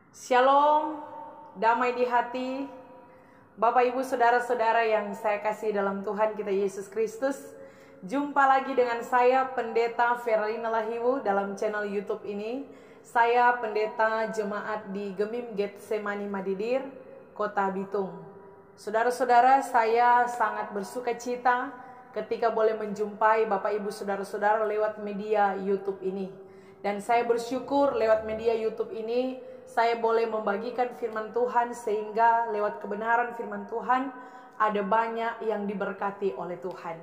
Shalom, damai di hati, Bapak Ibu Saudara-saudara yang saya kasih dalam Tuhan kita Yesus Kristus. Jumpa lagi dengan saya Pendeta Feralina Lahiwu dalam channel YouTube ini. Saya pendeta jemaat di Gemim Getsemani Madidir, Kota Bitung. Saudara-saudara, saya sangat bersuka cita ketika boleh menjumpai Bapak Ibu Saudara-saudara lewat media YouTube ini. Dan saya bersyukur lewat media YouTube ini saya boleh membagikan firman Tuhan, sehingga lewat kebenaran firman Tuhan ada banyak yang diberkati oleh Tuhan.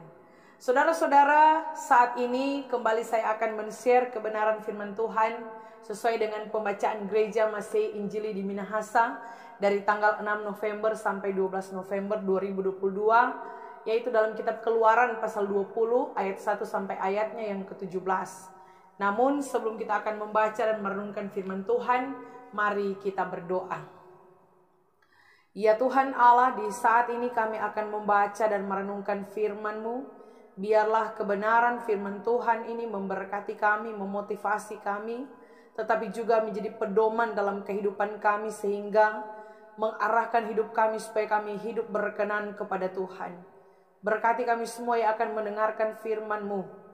Saudara-saudara, saat ini kembali saya akan men-share kebenaran firman Tuhan sesuai dengan pembacaan gereja Masih Injili di Minahasa dari tanggal 6 November sampai 12 November 2022, yaitu dalam kitab Keluaran pasal 20 ayat 1 sampai ayatnya yang ke-17. Namun sebelum kita akan membaca dan merenungkan firman Tuhan, mari kita berdoa. Ya Tuhan Allah, di saat ini kami akan membaca dan merenungkan firman-Mu. Biarlah kebenaran firman Tuhan ini memberkati kami, memotivasi kami, tetapi juga menjadi pedoman dalam kehidupan kami, sehingga mengarahkan hidup kami supaya kami hidup berkenan kepada Tuhan. Berkati kami semua yang akan mendengarkan firman-Mu.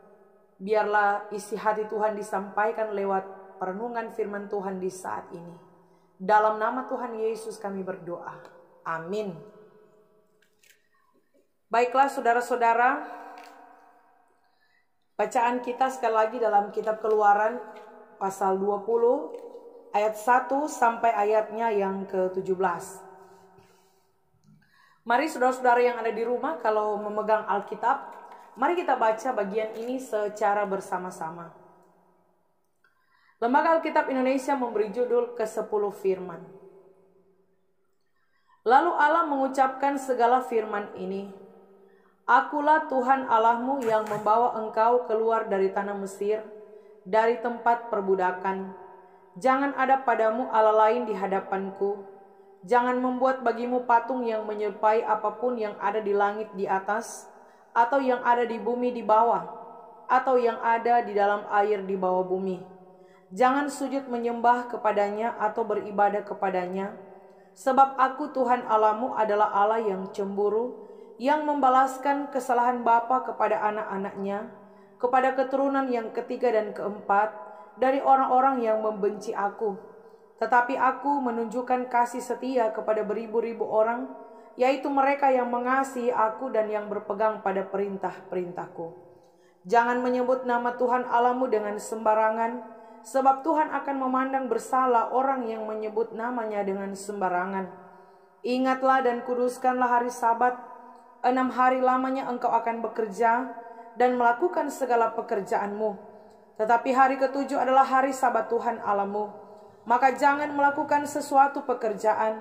Biarlah isi hati Tuhan disampaikan lewat perenungan firman Tuhan di saat ini. Dalam nama Tuhan Yesus kami berdoa. Amin. Baiklah saudara-saudara, bacaan kita sekali lagi dalam kitab Keluaran pasal 20 ayat 1 sampai ayatnya yang ke-17. Mari saudara-saudara yang ada di rumah, kalau memegang Alkitab, mari kita baca bagian ini secara bersama-sama. Lembaga Alkitab Indonesia memberi judul ke-10 firman. Lalu Allah mengucapkan segala firman ini. Akulah Tuhan Allahmu yang membawa engkau keluar dari tanah Mesir, dari tempat perbudakan. Jangan ada padamu Allah lain di hadapanku. Jangan membuat bagimu patung yang menyerupai apapun yang ada di langit di atas, atau yang ada di bumi di bawah, atau yang ada di dalam air di bawah bumi. Jangan sujud menyembah kepadanya atau beribadah kepadanya, sebab aku Tuhan Allahmu adalah Allah yang cemburu, yang membalaskan kesalahan bapa kepada anak-anaknya, kepada keturunan yang ketiga dan keempat, dari orang-orang yang membenci aku. Tetapi aku menunjukkan kasih setia kepada beribu-ribu orang, yaitu mereka yang mengasihi aku dan yang berpegang pada perintah-perintahku. Jangan menyebut nama Tuhan Allahmu dengan sembarangan, sebab Tuhan akan memandang bersalah orang yang menyebut namanya dengan sembarangan. Ingatlah dan kuduskanlah hari Sabat. 6 hari lamanya engkau akan bekerja dan melakukan segala pekerjaanmu. Tetapi hari ke-7 adalah hari Sabat Tuhan Allahmu. Maka jangan melakukan sesuatu pekerjaan,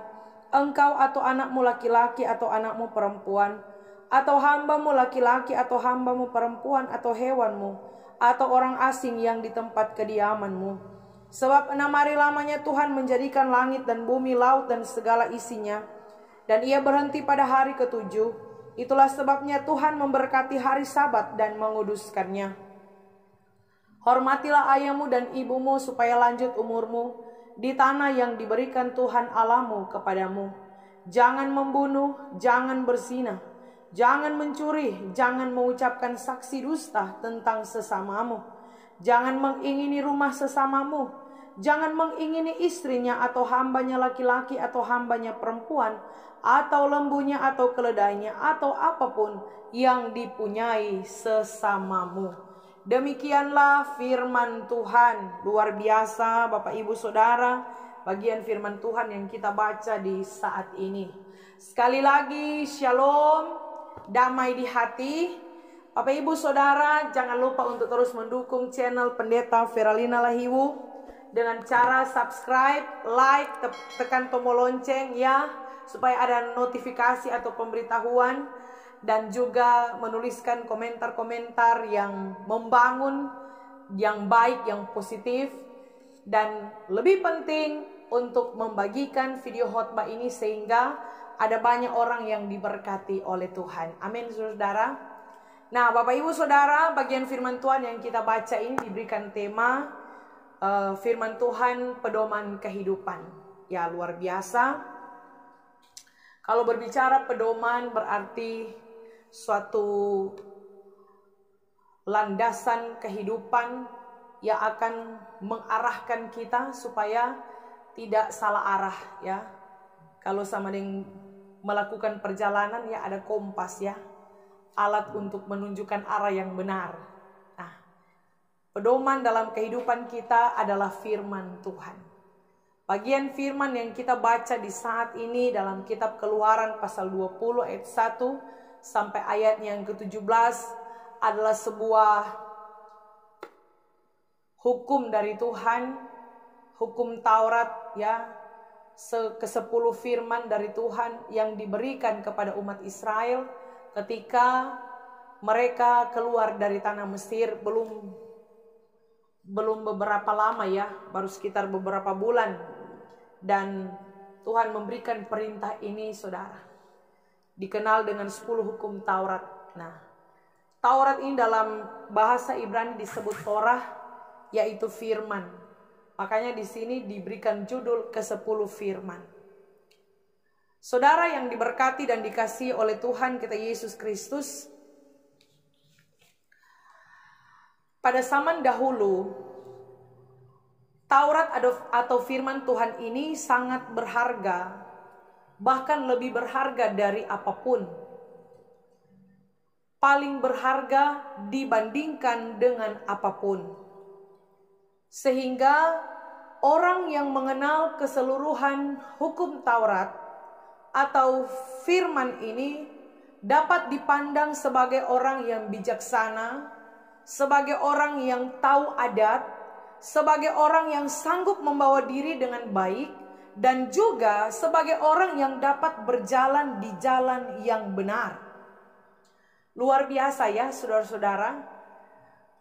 engkau atau anakmu laki-laki atau anakmu perempuan, atau hambamu laki-laki atau hambamu perempuan, atau hewanmu, atau orang asing yang di tempat kediamanmu. Sebab 6 hari lamanya Tuhan menjadikan langit dan bumi, laut dan segala isinya, dan ia berhenti pada hari ke-7. Itulah sebabnya Tuhan memberkati hari Sabat dan menguduskannya. Hormatilah ayahmu dan ibumu supaya lanjut umurmu di tanah yang diberikan Tuhan Allahmu kepadamu. Jangan membunuh, jangan berzina, jangan mencuri, jangan mengucapkan saksi dusta tentang sesamamu, jangan mengingini rumah sesamamu, jangan mengingini istrinya atau hambanya laki-laki atau hambanya perempuan, atau lembunya atau keledainya, atau apapun yang dipunyai sesamamu. Demikianlah firman Tuhan. Luar biasa Bapak Ibu Saudara, bagian firman Tuhan yang kita baca di saat ini. Sekali lagi shalom, damai di hati. Bapak Ibu Saudara, jangan lupa untuk terus mendukung channel Pendeta Feralina Lahiwu dengan cara subscribe, like, tekan tombol lonceng ya, supaya ada notifikasi atau pemberitahuan, dan juga menuliskan komentar-komentar yang membangun, yang baik, yang positif. Dan lebih penting untuk membagikan video khotbah ini sehingga ada banyak orang yang diberkati oleh Tuhan. Amin saudara. Nah Bapak Ibu Saudara, bagian firman Tuhan yang kita baca ini diberikan tema firman Tuhan pedoman kehidupan. Ya, luar biasa. Kalau berbicara pedoman berarti suatu landasan kehidupan yang akan mengarahkan kita supaya tidak salah arah ya. Kalau sama dengan melakukan perjalanan ya ada kompas ya, alat untuk menunjukkan arah yang benar. Nah, pedoman dalam kehidupan kita adalah firman Tuhan. Bagian firman yang kita baca di saat ini dalam kitab Keluaran pasal 20 ayat 1 sampai ayat yang ke-17 adalah sebuah hukum dari Tuhan, hukum Taurat ya, ke-10 firman dari Tuhan yang diberikan kepada umat Israel ketika mereka keluar dari tanah Mesir. Belum beberapa lama ya, baru sekitar beberapa bulan. Dan Tuhan memberikan perintah ini, saudara, dikenal dengan 10 hukum Taurat. Nah, Taurat ini dalam bahasa Ibrani disebut Torah, yaitu firman. Makanya di sini diberikan judul ke-10 firman. Saudara yang diberkati dan dikasihi oleh Tuhan kita Yesus Kristus, pada zaman dahulu Taurat atau firman Tuhan ini sangat berharga, bahkan lebih berharga dari apapun. Paling berharga dibandingkan dengan apapun. Sehingga orang yang mengenal keseluruhan hukum Taurat atau firman ini dapat dipandang sebagai orang yang bijaksana, sebagai orang yang tahu adat, sebagai orang yang sanggup membawa diri dengan baik, dan juga sebagai orang yang dapat berjalan di jalan yang benar. Luar biasa ya saudara-saudara,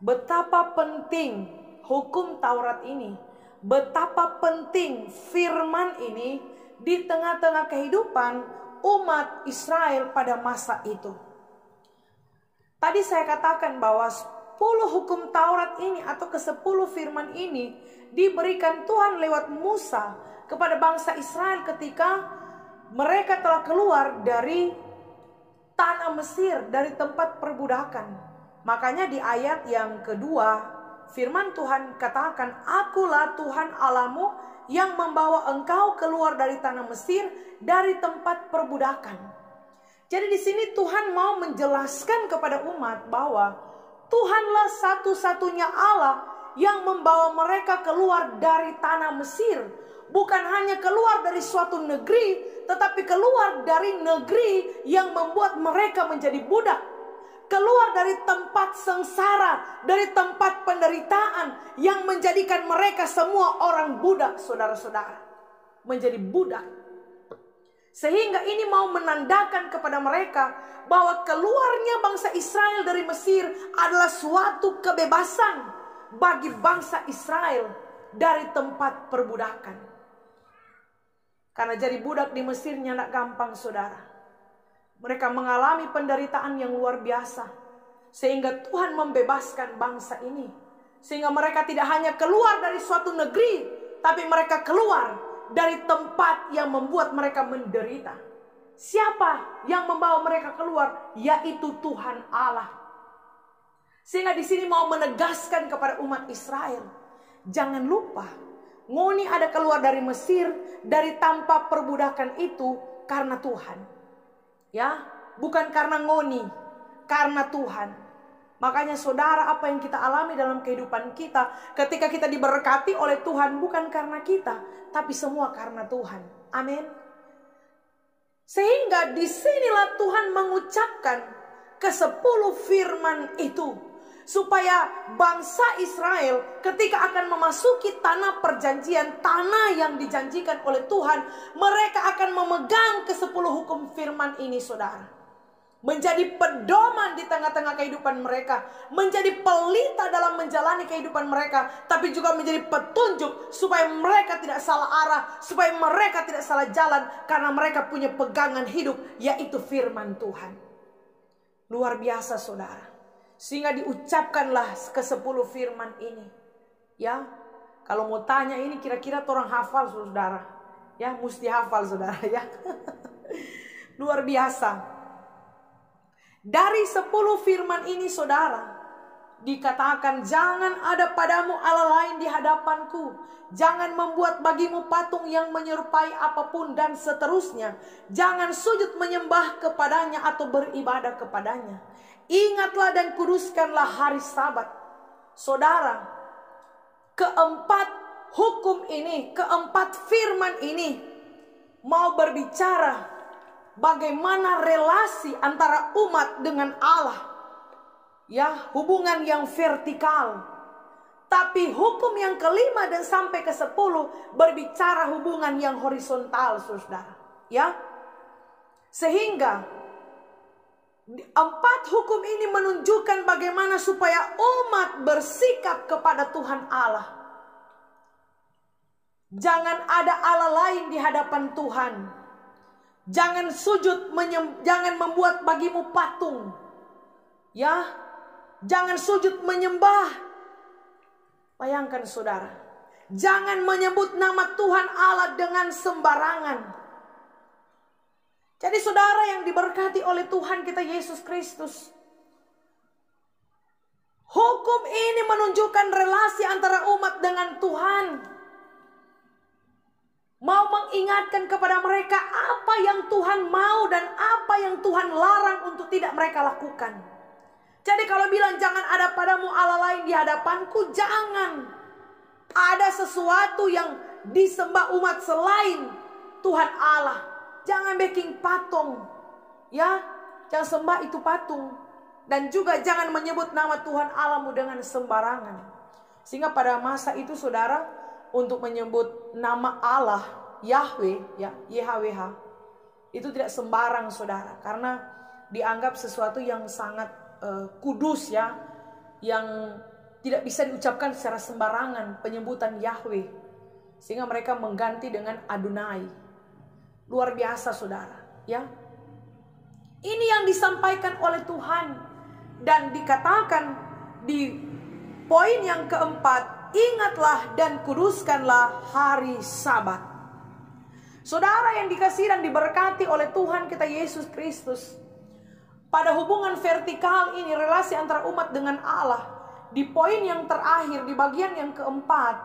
betapa penting hukum Taurat ini, betapa penting firman ini di tengah-tengah kehidupan umat Israel pada masa itu. Tadi saya katakan bahwa 10 hukum Taurat ini atau ke-10 firman ini diberikan Tuhan lewat Musa kepada bangsa Israel ketika mereka telah keluar dari tanah Mesir, dari tempat perbudakan. Makanya di ayat yang kedua firman Tuhan katakan, "Akulah Tuhan Allahmu yang membawa engkau keluar dari tanah Mesir, dari tempat perbudakan." Jadi di sini Tuhan mau menjelaskan kepada umat bahwa Tuhanlah satu-satunya Allah yang membawa mereka keluar dari tanah Mesir. Bukan hanya keluar dari suatu negeri, tetapi keluar dari negeri yang membuat mereka menjadi budak. Keluar dari tempat sengsara, dari tempat penderitaan yang menjadikan mereka semua orang budak, saudara-saudara. Menjadi budak. Sehingga ini mau menandakan kepada mereka bahwa keluarnya bangsa Israel dari Mesir adalah suatu kebebasan bagi bangsa Israel dari tempat perbudakan. Karena jadi budak di Mesir tidak gampang, saudara. Mereka mengalami penderitaan yang luar biasa. Sehingga Tuhan membebaskan bangsa ini. Sehingga mereka tidak hanya keluar dari suatu negeri, tapi mereka keluar dari tempat yang membuat mereka menderita. Siapa yang membawa mereka keluar? Yaitu Tuhan Allah. Sehingga di sini mau menegaskan kepada umat Israel, jangan lupa, ngoni ada keluar dari Mesir, dari tanpa perbudakan itu karena Tuhan. Ya, bukan karena ngoni, karena Tuhan. Makanya saudara, apa yang kita alami dalam kehidupan kita ketika kita diberkati oleh Tuhan bukan karena kita, tapi semua karena Tuhan. Amin. Sehingga disinilah Tuhan mengucapkan ke-10 firman itu. Supaya bangsa Israel ketika akan memasuki tanah perjanjian, tanah yang dijanjikan oleh Tuhan, mereka akan memegang ke-10 hukum firman ini, saudara. Menjadi pedoman di tengah-tengah kehidupan mereka, menjadi pelita dalam menjalani kehidupan mereka, tapi juga menjadi petunjuk supaya mereka tidak salah arah, supaya mereka tidak salah jalan, karena mereka punya pegangan hidup, yaitu firman Tuhan. Luar biasa, saudara. Sehingga diucapkanlah ke-10 firman ini. Ya, kalau mau tanya ini kira-kira orang hafal, saudara. Ya, mesti hafal saudara ya. Luar biasa. Dari 10 firman ini saudara, dikatakan jangan ada padamu Allah lain di hadapanku. Jangan membuat bagimu patung yang menyerupai apapun dan seterusnya. Jangan sujud menyembah kepadanya atau beribadah kepadanya. Ingatlah dan kuduskanlah hari Sabat. Saudara, keempat hukum ini, keempat firman ini mau berbicara bagaimana relasi antara umat dengan Allah. Ya, hubungan yang vertikal. Tapi hukum yang kelima dan sampai ke-10 berbicara hubungan yang horizontal, saudara. Ya, sehingga 4 hukum ini menunjukkan bagaimana supaya umat bersikap kepada Tuhan Allah. Jangan ada Allah lain di hadapan Tuhan. Jangan sujud, jangan membuat bagimu patung. Ya, jangan sujud menyembah. Bayangkan saudara, jangan menyebut nama Tuhan Allah dengan sembarangan. Jadi saudara yang diberkati oleh Tuhan kita Yesus Kristus, hukum ini menunjukkan relasi antara umat dengan Tuhan. Mau mengingatkan kepada mereka apa yang Tuhan mau dan apa yang Tuhan larang untuk tidak mereka lakukan. Jadi kalau bilang jangan ada padamu Allah lain di hadapanku, jangan. Ada sesuatu yang disembah umat selain Tuhan Allah. Jangan bikin patung. Ya, jangan sembah itu patung. Dan juga jangan menyebut nama Tuhan Allahmu dengan sembarangan. Sehingga pada masa itu saudara, untuk menyebut nama Allah, Yahweh, ya, YHWH, itu tidak sembarang saudara. Karena dianggap sesuatu yang sangat kudus ya, yang tidak bisa diucapkan secara sembarangan, penyebutan Yahweh. Sehingga mereka mengganti dengan Adonai. Luar biasa saudara ya. Ini yang disampaikan oleh Tuhan. Dan dikatakan di poin yang keempat, ingatlah dan kuduskanlah hari Sabat. Saudara yang dikasihi dan diberkati oleh Tuhan kita Yesus Kristus, pada hubungan vertikal ini, relasi antara umat dengan Allah, di poin yang terakhir, di bagian yang keempat,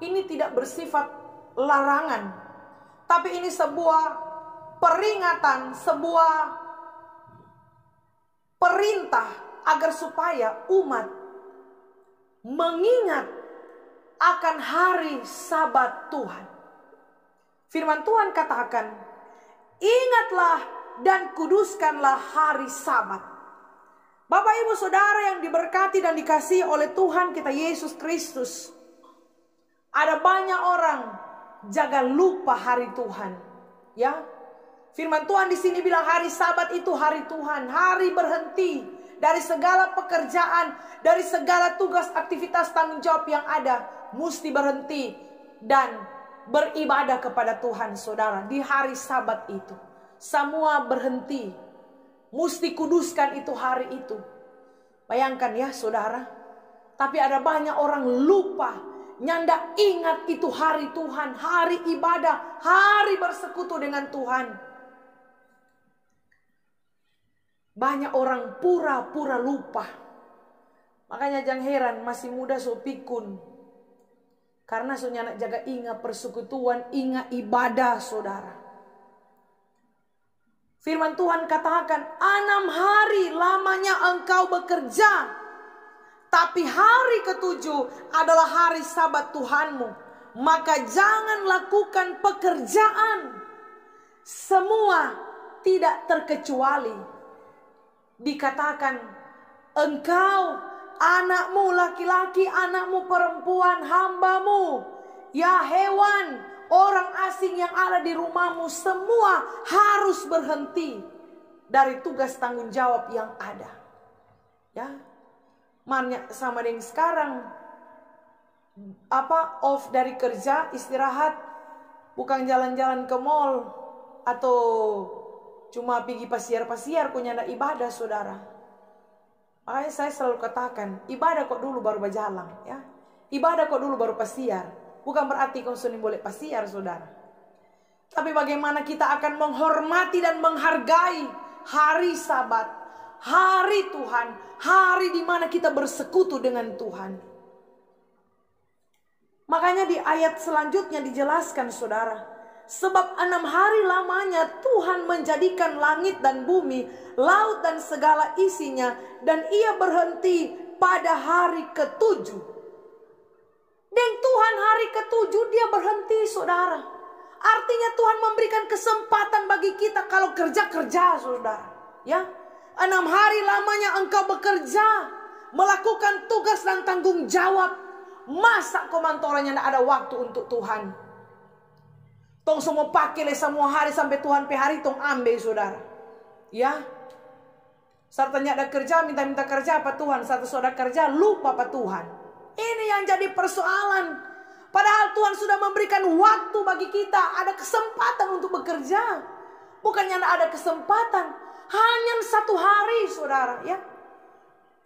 ini tidak bersifat larangan. Tapi ini sebuah peringatan, sebuah perintah agar supaya umat mengingat akan hari Sabat Tuhan. Firman Tuhan katakan, ingatlah dan kuduskanlah hari Sabat. Bapak ibu saudara yang diberkati dan dikasihi oleh Tuhan kita Yesus Kristus, ada banyak orang jaga lupa hari Tuhan. Ya, firman Tuhan di sini bilang hari Sabat itu hari Tuhan, hari berhenti dari segala pekerjaan, dari segala tugas, aktivitas, tanggung jawab yang ada, mesti berhenti dan beribadah kepada Tuhan saudara di hari Sabat itu. Semua berhenti. Mesti kuduskan itu hari itu. Bayangkan ya saudara. Tapi ada banyak orang lupa. Nyanda ingat itu hari Tuhan. Hari ibadah. Hari bersekutu dengan Tuhan. Banyak orang pura-pura lupa. Makanya jangan heran masih muda so pikun. Karena so nyana jaga ingat persekutuan. Ingat ibadah saudara. Firman Tuhan katakan, 6 hari lamanya engkau bekerja. Tapi hari ke-7 adalah hari Sabat Tuhanmu. Maka jangan lakukan pekerjaan. Semua tidak terkecuali. Dikatakan, engkau, anakmu laki-laki, anakmu perempuan, hambamu, ya hewan, orang asing yang ada di rumahmu, semua harus berhenti dari tugas tanggung jawab yang ada. Ya, makanya sama dengan sekarang, off dari kerja, istirahat, bukan jalan-jalan ke mall atau cuma pergi pasiar-pasiar, punya ada ibadah saudara. Makanya saya selalu katakan, ibadah kok dulu baru berjalan, ya. Ibadah kok dulu baru pasiar. Bukan berarti kau boleh pasiar saudara. Tapi bagaimana kita akan menghormati dan menghargai hari Sabat, hari Tuhan, hari di mana kita bersekutu dengan Tuhan. Makanya di ayat selanjutnya dijelaskan, saudara, sebab 6 hari lamanya Tuhan menjadikan langit dan bumi, laut dan segala isinya, dan ia berhenti pada hari ke-7. Dan Tuhan hari ke-7 dia berhenti, saudara. Artinya Tuhan memberikan kesempatan bagi kita kalau kerja, saudara. Ya, 6 hari lamanya engkau bekerja, melakukan tugas dan tanggung jawab. Masa komantorannya tidak ada waktu untuk Tuhan? Tong semua pakai semua hari sampai Tuhan hari tong ambil, saudara. Ya, sartanya ada kerja, minta kerja apa Tuhan? Satu saudara kerja, lupa apa Tuhan? Ini yang jadi persoalan. Padahal Tuhan sudah memberikan waktu bagi kita, ada kesempatan untuk bekerja. Bukannya ada kesempatan, hanya 1 hari, saudara. Ya,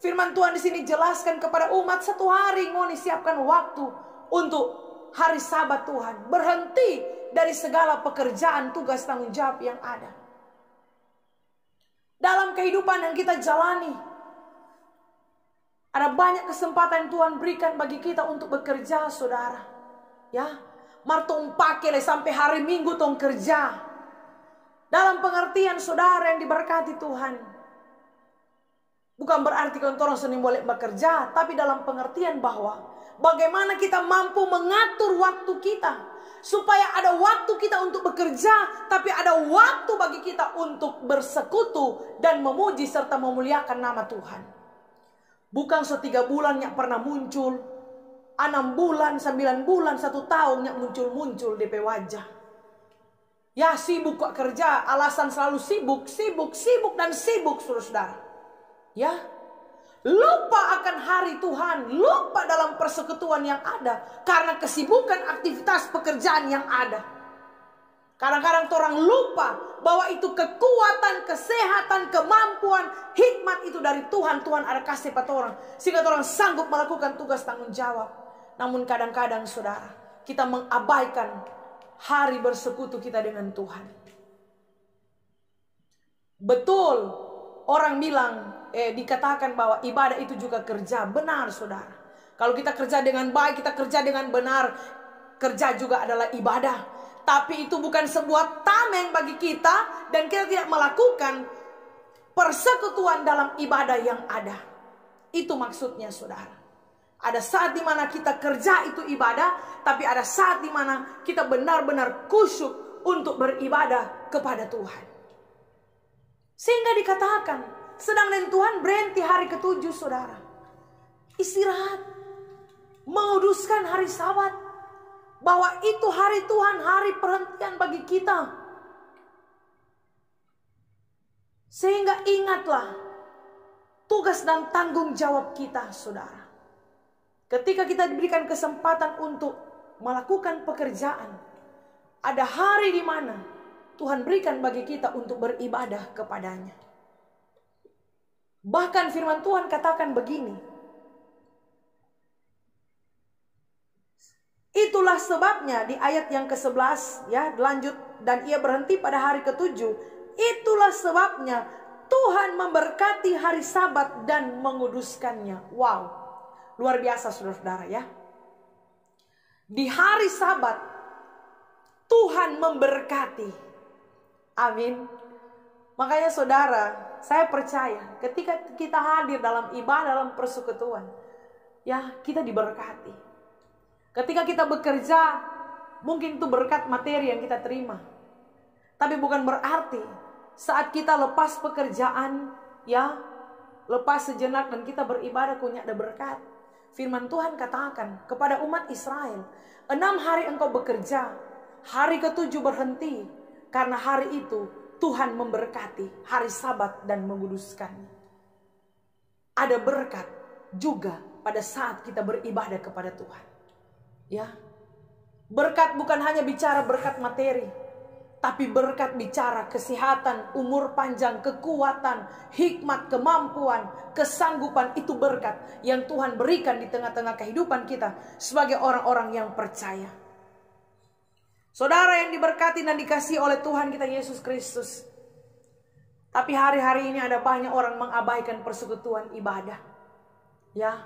firman Tuhan di sini jelaskan kepada umat 1 hari mau disiapkan waktu untuk hari Sabat Tuhan. Berhenti dari segala pekerjaan, tugas, tanggung jawab yang ada. Dalam kehidupan yang kita jalani, ada banyak kesempatan yang Tuhan berikan bagi kita untuk bekerja, saudara. Ya, martong pakai sampai hari Minggu tong kerja. Dalam pengertian saudara yang diberkati Tuhan, bukan berarti orang seni boleh bekerja, tapi dalam pengertian bahwa bagaimana kita mampu mengatur waktu kita supaya ada waktu kita untuk bekerja, tapi ada waktu bagi kita untuk bersekutu dan memuji serta memuliakan nama Tuhan. Bukan 3 bulan yang pernah muncul, 6 bulan, 9 bulan, 1 tahun yang muncul DP wajah. Ya, sibuk kok kerja, alasan selalu sibuk, saudara. Ya, lupa akan hari Tuhan, lupa dalam persekutuan yang ada karena kesibukan aktivitas pekerjaan yang ada. Kadang-kadang orang lupa bahwa itu kekuatan, kesehatan, kemampuan, hikmat itu dari Tuhan. Tuhan ada kasih pada orang sehingga orang sanggup melakukan tugas tanggung jawab. Namun kadang-kadang, saudara, kita mengabaikan hari bersekutu kita dengan Tuhan. Betul, orang bilang dikatakan bahwa ibadah itu juga kerja. Benar, saudara. Kalau kita kerja dengan baik, kita kerja dengan benar, kerja juga adalah ibadah. Tapi itu bukan sebuah tameng bagi kita, dan kita tidak melakukan persekutuan dalam ibadah yang ada. Itu maksudnya, saudara. Ada saat dimana kita kerja itu ibadah, tapi ada saat dimana kita benar-benar khusyuk untuk beribadah kepada Tuhan. Sehingga dikatakan, sedang dengan Tuhan berhenti hari ke-7, saudara. Istirahat, menguduskan hari Sabat, bahwa itu hari Tuhan, hari perhentian bagi kita. Sehingga ingatlah tugas dan tanggung jawab kita, saudara. Ketika kita diberikan kesempatan untuk melakukan pekerjaan, ada hari di mana Tuhan berikan bagi kita untuk beribadah kepadanya. Bahkan firman Tuhan katakan begini, itulah sebabnya di ayat yang ke-11, ya, lanjut, dan ia berhenti pada hari ke-7. Itulah sebabnya Tuhan memberkati hari Sabat dan menguduskannya. Wow, luar biasa, saudara-saudara, ya. Di hari Sabat Tuhan memberkati. Amin. Makanya, saudara, saya percaya ketika kita hadir dalam ibadah, dalam persekutuan, ya, kita diberkati. Ketika kita bekerja, mungkin itu berkat materi yang kita terima. Tapi bukan berarti saat kita lepas pekerjaan, ya, lepas sejenak dan kita beribadah punya ada berkat. Firman Tuhan katakan kepada umat Israel, 6 hari engkau bekerja, hari ke-7 berhenti, karena hari itu Tuhan memberkati hari Sabat dan menguduskannya. Ada berkat juga pada saat kita beribadah kepada Tuhan. Ya, berkat bukan hanya bicara berkat materi, tapi berkat bicara kesehatan, umur panjang, kekuatan, hikmat, kemampuan, kesanggupan. Itu berkat yang Tuhan berikan di tengah-tengah kehidupan kita sebagai orang-orang yang percaya. Saudara yang diberkati dan dikasihi oleh Tuhan kita Yesus Kristus. Tapi hari-hari ini ada banyak orang mengabaikan persekutuan ibadah. Ya.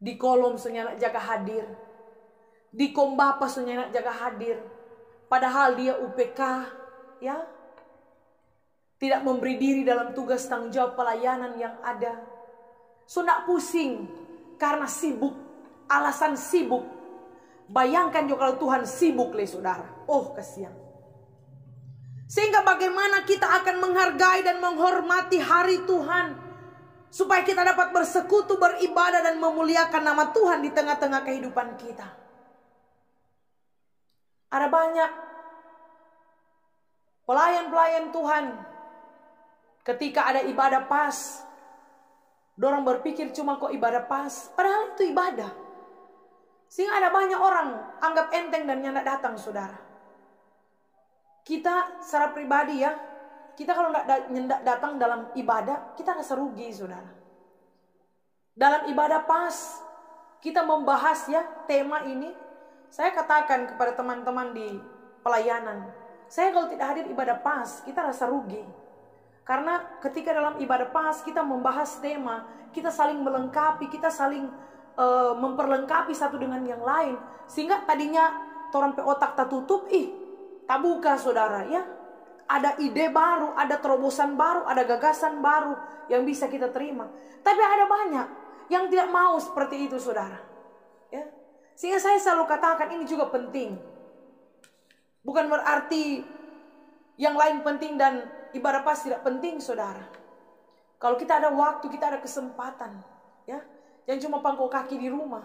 Di kolom sunyanak jaga hadir. Di kombapa sunyanak jaga hadir. Padahal dia UPK, ya. Tidak memberi diri dalam tugas tanggung jawab pelayanan yang ada. Sudah pusing karena sibuk, alasan sibuk. Bayangkan juga kalau Tuhan sibuk, saudara. Oh, kasihan. Sehingga bagaimana kita akan menghargai dan menghormati hari Tuhan, supaya kita dapat bersekutu, beribadah dan memuliakan nama Tuhan di tengah-tengah kehidupan kita. Ada banyak pelayan-pelayan Tuhan, ketika ada ibadah pas, dorang berpikir cuma kok ibadah pas, padahal itu ibadah. Sehingga ada banyak orang anggap enteng dan nyandak datang, saudara. Kita secara pribadi ya, kita kalau nggak datang dalam ibadah, kita rasa rugi, saudara. Dalam ibadah pas, kita membahas ya tema ini. Saya katakan kepada teman-teman di pelayanan, saya kalau tidak hadir ibadah pas, kita rasa rugi. Karena ketika dalam ibadah pas, kita membahas tema, kita saling melengkapi, kita saling memperlengkapi satu dengan yang lain, sehingga tadinya orang pe otak tak tutup, tak buka, saudara, ya. Ada ide baru, ada terobosan baru, ada gagasan baru yang bisa kita terima. Tapi ada banyak yang tidak mau seperti itu, saudara, ya. Sehingga saya selalu katakan ini juga penting. Bukan berarti yang lain penting dan ibadah pas tidak penting, saudara. Kalau kita ada waktu, kita ada kesempatan, ya. Yang cuma pangkau kaki di rumah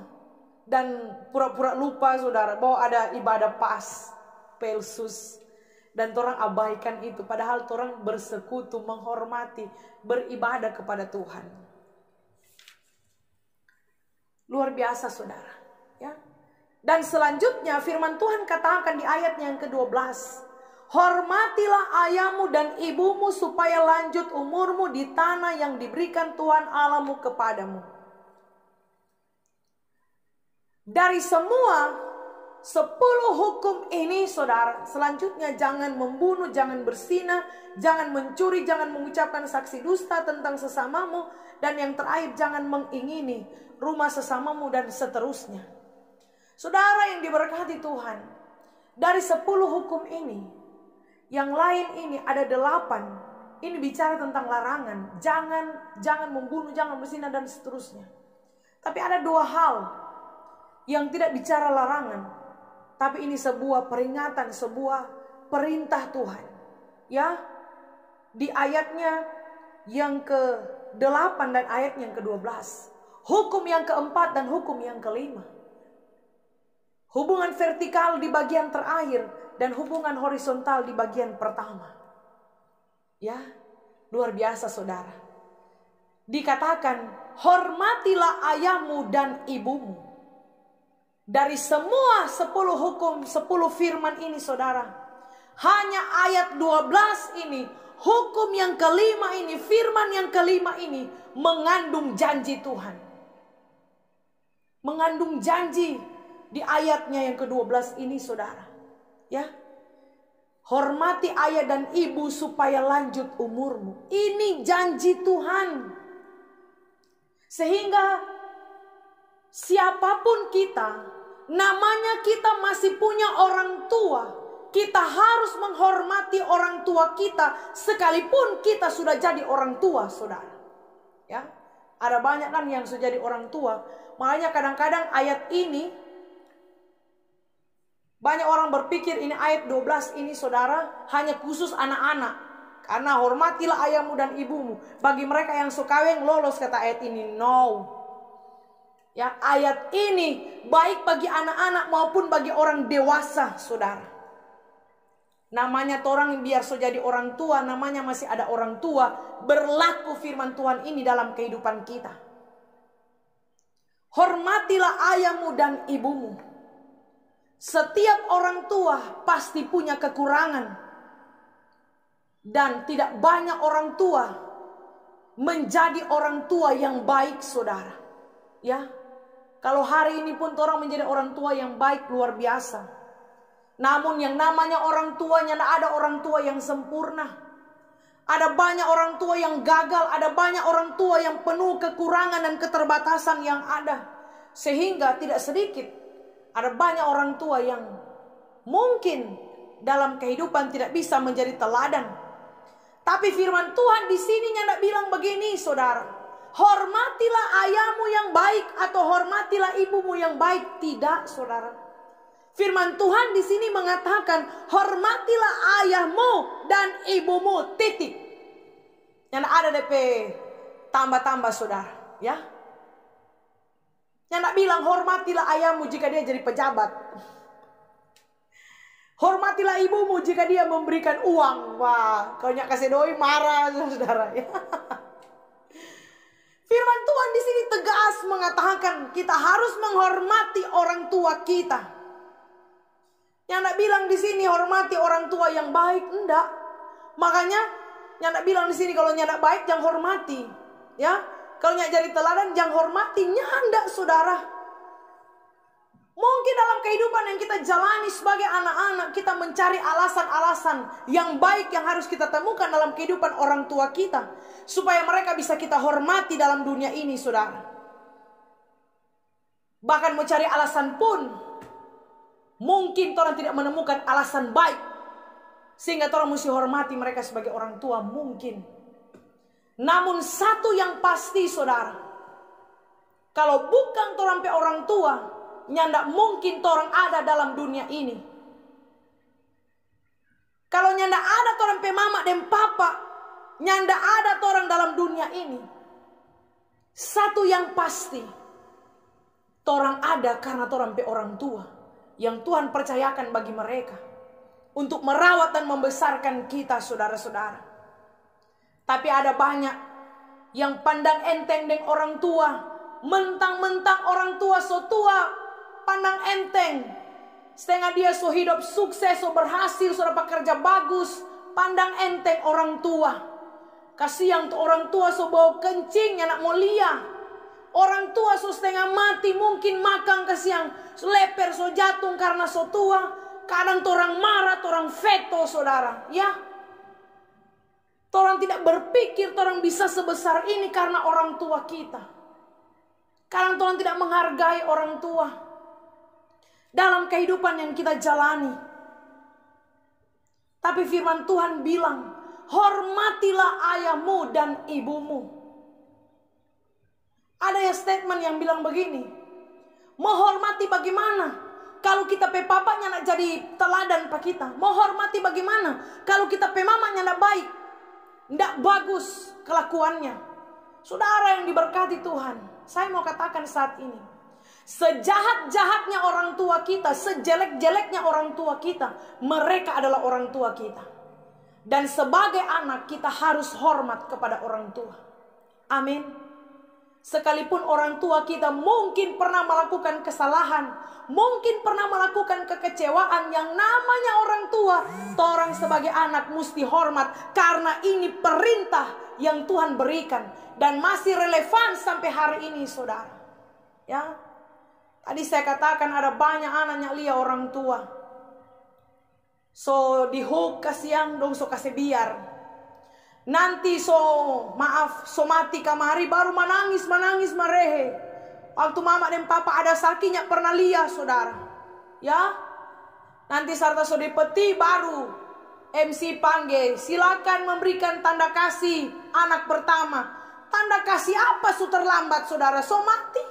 dan pura-pura lupa, saudara, bahwa ada ibadah pas, pelsus, dan orang abaikan itu, padahal orang bersekutu, menghormati, beribadah kepada Tuhan. Luar biasa, saudara, ya. Dan selanjutnya firman Tuhan katakan di ayatnya yang ke-12, hormatilah ayahmu dan ibumu supaya lanjut umurmu di tanah yang diberikan Tuhan Allahmu kepadamu. Dari semua 10 hukum ini, saudara, selanjutnya jangan membunuh, jangan berzina, jangan mencuri, jangan mengucapkan saksi dusta tentang sesamamu, dan yang terakhir jangan mengingini rumah sesamamu, dan seterusnya. Saudara yang diberkati Tuhan, dari 10 hukum ini, yang lain ini ada 8. Ini bicara tentang larangan, jangan membunuh, jangan berzina, dan seterusnya. Tapi ada 2 hal yang tidak bicara larangan, tapi ini sebuah peringatan, sebuah perintah Tuhan. Ya, di ayatnya yang ke-8 dan ayat yang ke-12. Hukum yang keempat dan hukum yang kelima. Hubungan vertikal di bagian terakhir dan hubungan horizontal di bagian pertama. Ya, luar biasa, saudara. Dikatakan, hormatilah ayahmu dan ibumu. Dari semua 10 hukum, 10 firman ini, saudara, hanya ayat 12 ini, hukum yang kelima ini, firman yang kelima ini mengandung janji Tuhan. Mengandung janji di ayatnya yang ke-12 ini, saudara. Ya. Hormati ayah dan ibu supaya lanjut umurmu. Ini janji Tuhan. Sehingga siapapun kita, namanya kita masih punya orang tua, kita harus menghormati orang tua kita sekalipun kita sudah jadi orang tua, saudara. Ya, ada banyak kan yang sudah jadi orang tua. Makanya kadang-kadang ayat ini, banyak orang berpikir ini ayat 12 ini, saudara, hanya khusus anak-anak. Karena hormatilah ayahmu dan ibumu. Bagi mereka yang sukaweng lolos kata ayat ini. No. Ya, ayat ini baik bagi anak-anak maupun bagi orang dewasa, saudara. Namanya orang biar so jadi orang tua, namanya masih ada orang tua. Berlaku firman Tuhan ini dalam kehidupan kita. Hormatilah ayahmu dan ibumu. Setiap orang tua pasti punya kekurangan. Dan tidak banyak orang tua menjadi orang tua yang baik, saudara. Ya. Kalau hari ini pun orang menjadi orang tua yang baik luar biasa. Namun yang namanya orang tuanya, tidak ada orang tua yang sempurna. Ada banyak orang tua yang gagal, ada banyak orang tua yang penuh kekurangan dan keterbatasan yang ada. Sehingga tidak sedikit, ada banyak orang tua yang mungkin dalam kehidupan tidak bisa menjadi teladan. Tapi firman Tuhan di sini hendak bilang begini, saudara. Hormatilah ayahmu yang baik atau hormatilah ibumu yang baik. Tidak, saudara. Firman Tuhan di sini mengatakan hormatilah ayahmu dan ibumu, titik. Yang ada DP tambah-tambah, saudara, ya. Yang nak bilang hormatilah ayahmu jika dia jadi pejabat. Hormatilah ibumu jika dia memberikan uang. Wah, kalau nyak kasih doi marah, saudara, ya. Firman Tuhan di sini tegas mengatakan kita harus menghormati orang tua kita. Yang nak bilang di sini hormati orang tua yang baik, enggak. Makanya yang nak bilang di sini kalau nyak baik jangan hormati, ya. Kalau nyak jadi teladan jangan hormati, enggak, saudara. Mungkin dalam kehidupan yang kita jalani sebagai anak-anak, kita mencari alasan-alasan yang baik yang harus kita temukan dalam kehidupan orang tua kita. Supaya mereka bisa kita hormati dalam dunia ini, saudara. Bahkan mencari alasan pun, mungkin orang tidak menemukan alasan baik. Sehingga orang mesti hormati mereka sebagai orang tua, mungkin. Namun satu yang pasti, saudara. Kalau bukan orang tua, nyandak mungkin orang ada dalam dunia ini. Kalau nyandak ada orang pe mama dan papa, nyandak ada orang dalam dunia ini. Satu yang pasti, orang ada karena orang pe orang tua yang Tuhan percayakan bagi mereka untuk merawat dan membesarkan kita, saudara-saudara. Tapi ada banyak yang pandang enteng dengan orang tua, mentang-mentang orang tua so tua, pandang enteng. Setengah dia so hidup sukses, so berhasil, so dapat kerja bagus, pandang enteng orang tua. Kasihan tuh orang tua so bau kencing, anak mulia. Orang tua so setengah mati, mungkin makan kasihan, so leper, so jatuh karena so tua. Kadang tuh orang marah, tuh orang veto, saudara, ya. Tuh orang tidak berpikir tuh orang bisa sebesar ini karena orang tua kita. Kadang tuh orang tidak menghargai orang tua dalam kehidupan yang kita jalani. Tapi firman Tuhan bilang, hormatilah ayahmu dan ibumu. Ada ya statement yang bilang begini, menghormati bagaimana kalau kita pe papanya nak jadi teladan pak kita? Menghormati bagaimana kalau kita pe mamanya nak baik, ndak bagus kelakuannya? Saudara yang diberkati Tuhan, saya mau katakan saat ini, sejahat-jahatnya orang tua kita, sejelek-jeleknya orang tua kita, mereka adalah orang tua kita. Dan sebagai anak kita harus hormat kepada orang tua. Amin. Sekalipun orang tua kita mungkin pernah melakukan kesalahan, mungkin pernah melakukan kekecewaan, yang namanya orang tua, orang sebagai anak mesti hormat. Karena ini perintah yang Tuhan berikan dan masih relevan sampai hari ini, saudara. Ya. Tadi saya katakan ada banyak anak yang lihat orang tua. So dihuk kasihan dong, so kasih biar. Nanti so mati kamari baru menangis marehe. Waktu mama dan papa ada sakitnya pernah lihat, saudara. Ya. Nanti serta so dipeti baru MC panggil, silakan memberikan tanda kasih anak pertama. Tanda kasih apa su terlambat, saudara? So mati.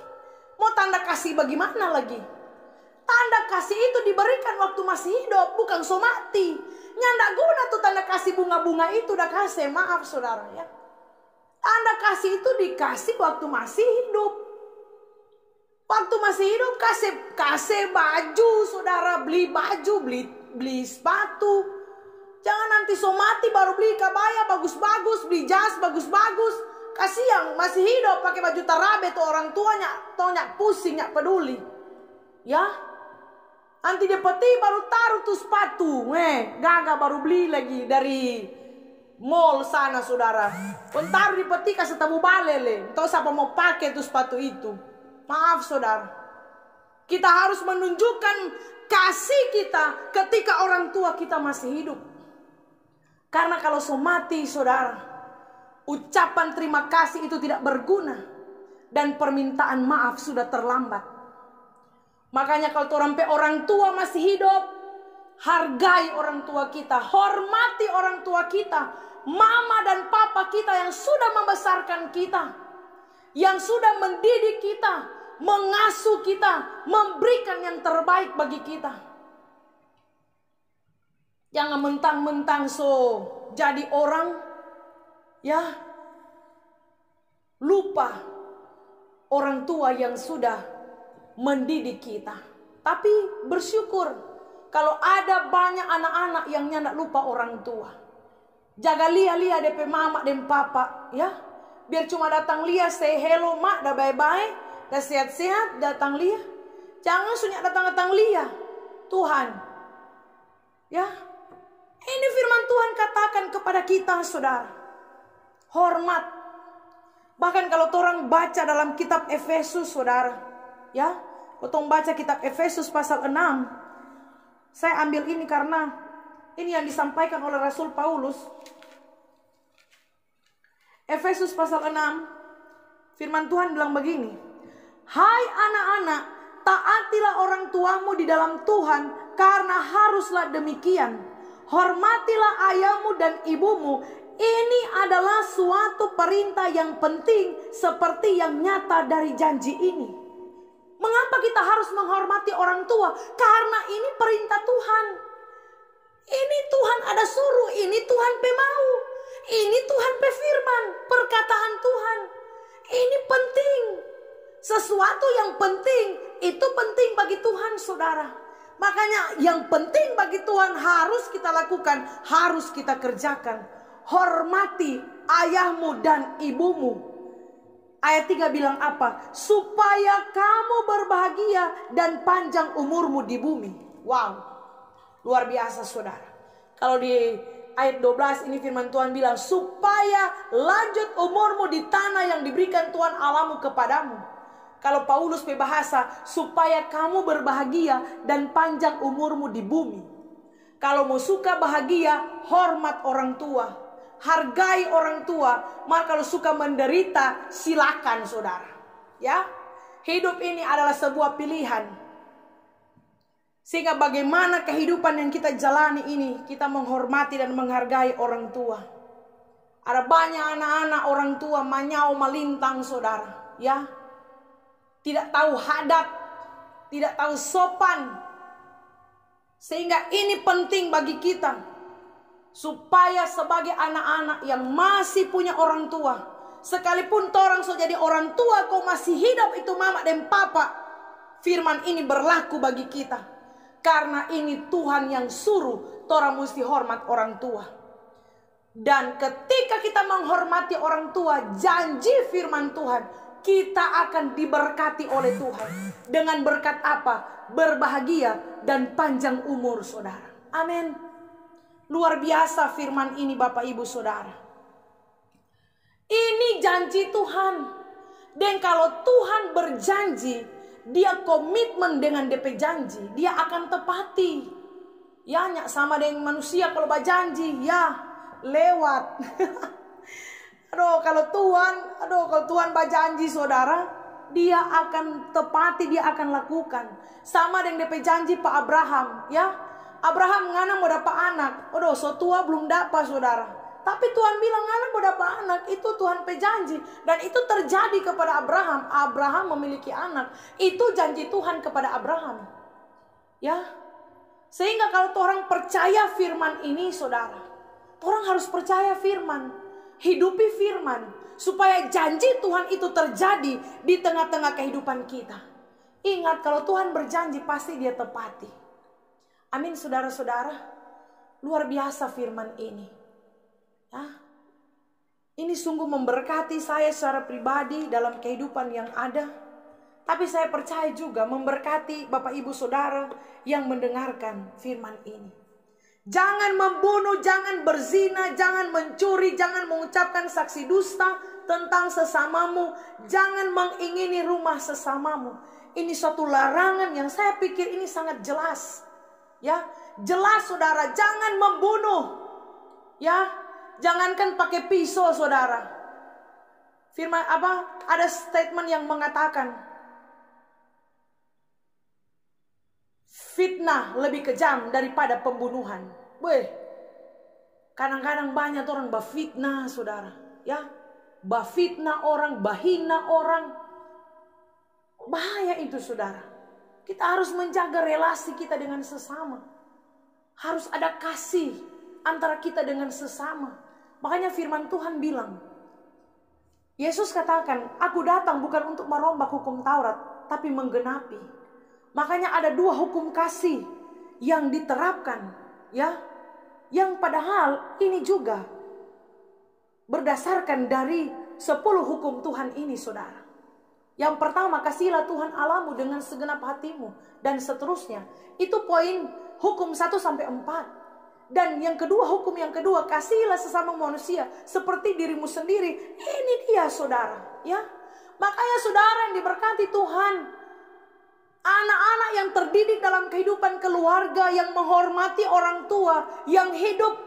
Mau tanda kasih bagaimana lagi? Tanda kasih itu diberikan waktu masih hidup, bukan so mati. Nyandak guna tuh tanda kasih bunga-bunga itu udah kasih, maaf saudara ya. Tanda kasih itu dikasih waktu masih hidup. Waktu masih hidup kasih baju, saudara, beli baju, beli sepatu. Jangan nanti so mati baru beli kabaya bagus-bagus, beli jas bagus-bagus. Kasih yang masih hidup pakai baju tarabe tuh orang tuanya, tonya pusing, nyak peduli. Ya. Nanti dia peti baru taruh tuh sepatu. Gagal baru beli lagi dari mall sana, saudara. Taruh di peti kasih tabu balele. Tahu siapa mau pakai tuh sepatu itu. Maaf, saudara. Kita harus menunjukkan kasih kita ketika orang tua kita masih hidup. Karena kalau so mati, saudara, ucapan terima kasih itu tidak berguna. Dan permintaan maaf sudah terlambat. Makanya kalau orang tua masih hidup, hargai orang tua kita, hormati orang tua kita, mama dan papa kita yang sudah membesarkan kita, yang sudah mendidik kita, mengasuh kita, memberikan yang terbaik bagi kita. Jangan mentang-mentang jadi orang, ya, lupa orang tua yang sudah mendidik kita. Tapi bersyukur kalau ada banyak anak-anak yang nyandak lupa orang tua. Jaga lia DP mama dan papa, ya. Biar cuma datang lia say hello mak, dah bye-bye, dah sehat-sehat, datang lia. Jangan sunyak datang lia. Tuhan, ya. Ini firman Tuhan katakan kepada kita, saudara. Hormat. Bahkan kalau orang baca dalam kitab Efesus, saudara, ya, kalau baca kitab Efesus pasal 6, saya ambil ini karena ini yang disampaikan oleh Rasul Paulus. Efesus pasal 6, firman Tuhan bilang begini. Hai anak-anak, taatilah orang tuamu di dalam Tuhan, karena haruslah demikian. Hormatilah ayahmu dan ibumu. Ini adalah suatu perintah yang penting, seperti yang nyata dari janji ini. Mengapa kita harus menghormati orang tua? Karena ini perintah Tuhan. Ini Tuhan ada suruh, ini Tuhan mau. Ini Tuhan firman, perkataan Tuhan. Ini penting. Sesuatu yang penting, itu penting bagi Tuhan, saudara. Makanya yang penting bagi Tuhan harus kita lakukan, harus kita kerjakan. Hormati ayahmu dan ibumu. Ayat 3 bilang apa? Supaya kamu berbahagia dan panjang umurmu di bumi. Wow, luar biasa, saudara. Kalau di ayat 12 ini firman Tuhan bilang, supaya lanjut umurmu di tanah yang diberikan Tuhan Allahmu kepadamu. Kalau Paulus berbahasa, supaya kamu berbahagia dan panjang umurmu di bumi. Kalau mau suka bahagia, hormat orang tua, hargai orang tua. Maka kalau suka menderita, silakan, saudara. Ya, hidup ini adalah sebuah pilihan. Sehingga bagaimana kehidupan yang kita jalani ini, kita menghormati dan menghargai orang tua. Ada banyak anak-anak orang tua manyau malintang, saudara. Ya, tidak tahu hadap, tidak tahu sopan. Sehingga ini penting bagi kita, supaya sebagai anak-anak yang masih punya orang tua, sekalipun orang sudah jadi orang tua, kau masih hidup itu mama dan papa, firman ini berlaku bagi kita. Karena ini Tuhan yang suruh, orang mesti hormat orang tua. Dan ketika kita menghormati orang tua, janji firman Tuhan, kita akan diberkati oleh Tuhan. Dengan berkat apa? Berbahagia dan panjang umur, saudara. Amin. Luar biasa firman ini, Bapak Ibu Saudara. Ini janji Tuhan. Dan kalau Tuhan berjanji, dia komitmen dengan DP janji, dia akan tepati. Ya, sama dengan manusia kalau berjanji, ya lewat. Kalau Tuhan berjanji, saudara, dia akan tepati, dia akan lakukan. Sama dengan DP janji Pak Abraham, ya. Abraham ngana mau dapat anak. So tua belum dapat, saudara. Tapi Tuhan bilang ngana mau dapat anak, itu Tuhan berjanji. Dan itu terjadi kepada Abraham. Abraham memiliki anak. Itu janji Tuhan kepada Abraham. Ya. Sehingga kalau orang percaya firman ini, saudara, orang harus percaya firman. Hidupi firman, supaya janji Tuhan itu terjadi di tengah-tengah kehidupan kita. Ingat, kalau Tuhan berjanji pasti dia tepati. Amin, saudara-saudara. Luar biasa firman ini. Ya. Ini sungguh memberkati saya secara pribadi dalam kehidupan yang ada. Tapi saya percaya juga memberkati Bapak Ibu Saudara yang mendengarkan firman ini. Jangan membunuh, jangan berzina, jangan mencuri, jangan mengucapkan saksi dusta tentang sesamamu. Jangan mengingini rumah sesamamu. Ini suatu larangan yang saya pikir ini sangat jelas. Ya, jelas saudara, jangan membunuh. Ya, jangankan pakai pisau saudara. Firman ada statement yang mengatakan fitnah lebih kejam daripada pembunuhan. Kadang-kadang banyak orang bafitnah saudara. Ya, bafitnah orang, bahina orang. Bahaya itu saudara. Kita harus menjaga relasi kita dengan sesama. Harus ada kasih antara kita dengan sesama. Makanya firman Tuhan bilang, Yesus katakan, aku datang bukan untuk merombak hukum Taurat, tapi menggenapi. Makanya ada 2 hukum kasih yang diterapkan, ya, yang padahal ini juga berdasarkan dari 10 hukum Tuhan ini saudara. Yang pertama, kasihilah Tuhan Allahmu dengan segenap hatimu, dan seterusnya. Itu poin hukum 1-4. Dan yang kedua, hukum yang kedua, kasihilah sesama manusia seperti dirimu sendiri. Ini dia saudara, ya. Makanya saudara yang diberkati Tuhan, anak-anak yang terdidik dalam kehidupan keluarga, yang menghormati orang tua, yang hidup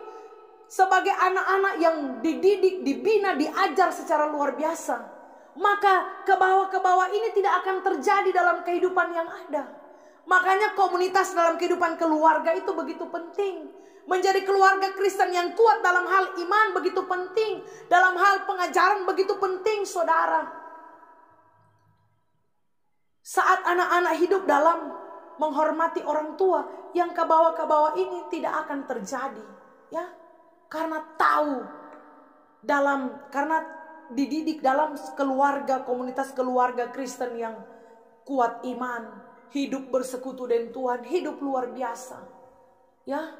sebagai anak-anak yang dididik, dibina, diajar secara luar biasa, maka ke bawah ini tidak akan terjadi dalam kehidupan yang ada. Makanya komunitas dalam kehidupan keluarga itu begitu penting. Menjadi keluarga Kristen yang kuat dalam hal iman begitu penting. Dalam hal pengajaran begitu penting saudara. Saat anak-anak hidup dalam menghormati orang tua, yang ke bawah ini tidak akan terjadi. Ya, karena tahu karena dididik dalam keluarga, komunitas keluarga Kristen yang kuat iman, hidup bersekutu dengan Tuhan, hidup luar biasa. Ya,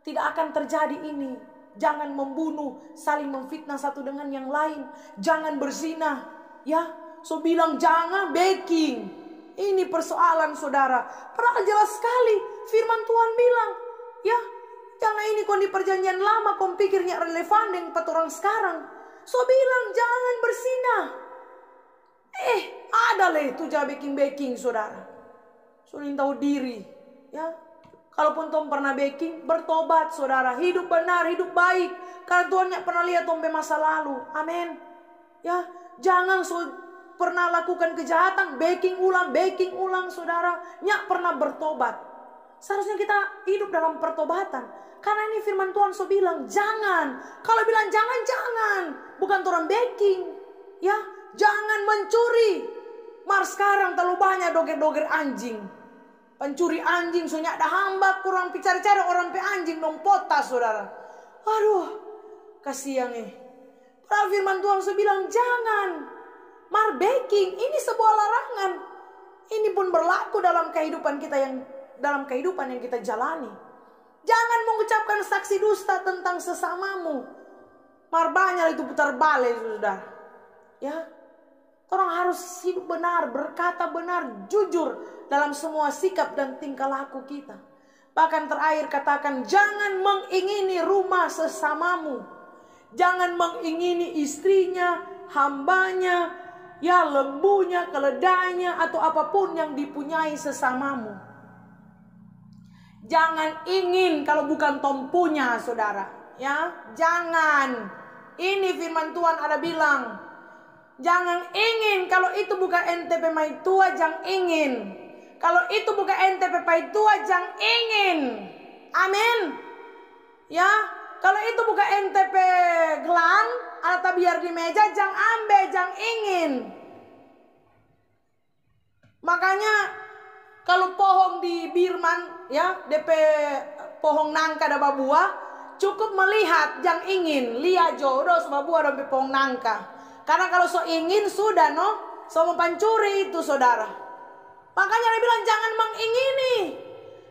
tidak akan terjadi ini. Jangan membunuh, saling memfitnah satu dengan yang lain. Jangan berzina. Ya, so bilang jangan baking. Ini persoalan saudara. Padahal jelas sekali firman Tuhan bilang, ya, jangan ini kau di perjanjian lama kau pikirnya relevan dengan orang sekarang. So bilang jangan berzina. Ada lah itu baking saudara. So tahu diri, ya. Kalaupun Tom pernah baking, bertobat saudara, hidup benar, hidup baik. Karena Tuhan tidak pernah lihat Tom masa lalu. Amin. Ya, jangan pernah lakukan kejahatan, baking ulang saudara. Tidak pernah bertobat. Seharusnya kita hidup dalam pertobatan. Karena ini firman Tuhan bilang jangan. Kalau bilang jangan. Bukan orang baking. Ya, jangan mencuri. Sekarang terlalu banyak doger-doger anjing. Pencuri anjing, soalnya ada hamba, kurang cari-cari orang pe anjing dong potas saudara. Aduh, kasihan Padahal firman Tuhan bilang jangan. Baking ini sebuah larangan. Ini pun berlaku dalam kehidupan kita dalam kehidupan yang kita jalani. Jangan mengucapkan saksi dusta tentang sesamamu. Banyak itu putar balik saudara. Ya, orang harus hidup benar, berkata benar, jujur dalam semua sikap dan tingkah laku kita. Bahkan terakhir katakan, jangan mengingini rumah sesamamu. Jangan mengingini istrinya, hambanya, ya lembunya, keledainya, atau apapun yang dipunyai sesamamu. Jangan ingin kalau bukan Tom punya saudara. Ya, jangan. Ini firman Tuhan ada bilang, jangan ingin kalau itu bukan NTP mai tua, jangan ingin. Kalau itu bukan NTP mai tua, jangan ingin. Amin. Ya, kalau itu bukan NTP gelang atau biar di meja, jangan ambil, jangan ingin. Makanya kalau pohon di Birman, ya, DP pohon nangka ada buah, cukup melihat, jangan ingin. Lihat jodoh sama buah dan pohon nangka. Karena kalau so ingin sudah so mau pancuri itu saudara. Makanya dia bilang jangan mengingini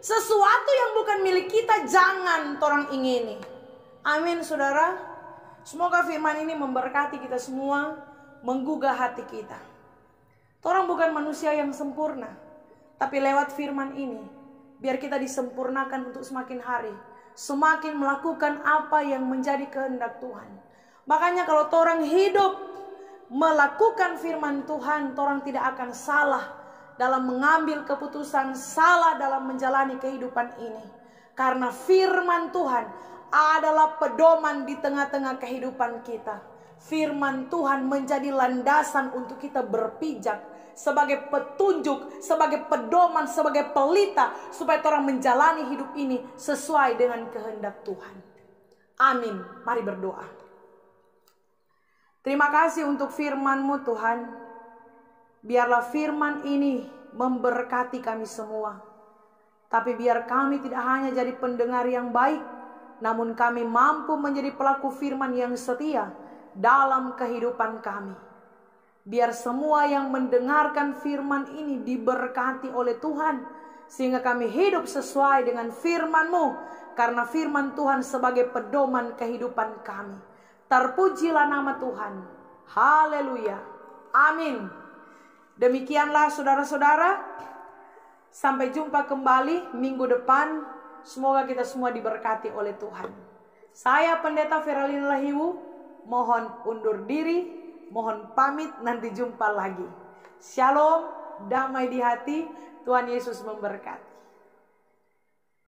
sesuatu yang bukan milik kita, jangan orang ingini. Amin saudara. Semoga firman ini memberkati kita semua, menggugah hati kita. Orang bukan manusia yang sempurna, tapi lewat firman ini biar kita disempurnakan untuk semakin hari, semakin melakukan apa yang menjadi kehendak Tuhan. Makanya kalau orang hidup melakukan firman Tuhan, orang tidak akan salah dalam mengambil keputusan salah dalam menjalani kehidupan ini. Karena firman Tuhan adalah pedoman di tengah-tengah kehidupan kita. Firman Tuhan menjadi landasan untuk kita berpijak, sebagai petunjuk, sebagai pedoman, sebagai pelita, supaya orang menjalani hidup ini sesuai dengan kehendak Tuhan. Amin. Mari berdoa. Terima kasih untuk firman-Mu Tuhan. Biarlah firman ini memberkati kami semua. Tapi biar kami tidak hanya jadi pendengar yang baik, namun kami mampu menjadi pelaku firman yang setia dalam kehidupan kami. Biar semua yang mendengarkan firman ini diberkati oleh Tuhan, sehingga kami hidup sesuai dengan firman-Mu, karena firman Tuhan sebagai pedoman kehidupan kami. Terpujilah nama Tuhan. Haleluya. Amin. Demikianlah saudara-saudara. Sampai jumpa kembali minggu depan. Semoga kita semua diberkati oleh Tuhan. Saya Pendeta Feralina Lahiwu mohon undur diri, mohon pamit, nanti jumpa lagi. Shalom, damai di hati, Tuhan Yesus memberkati.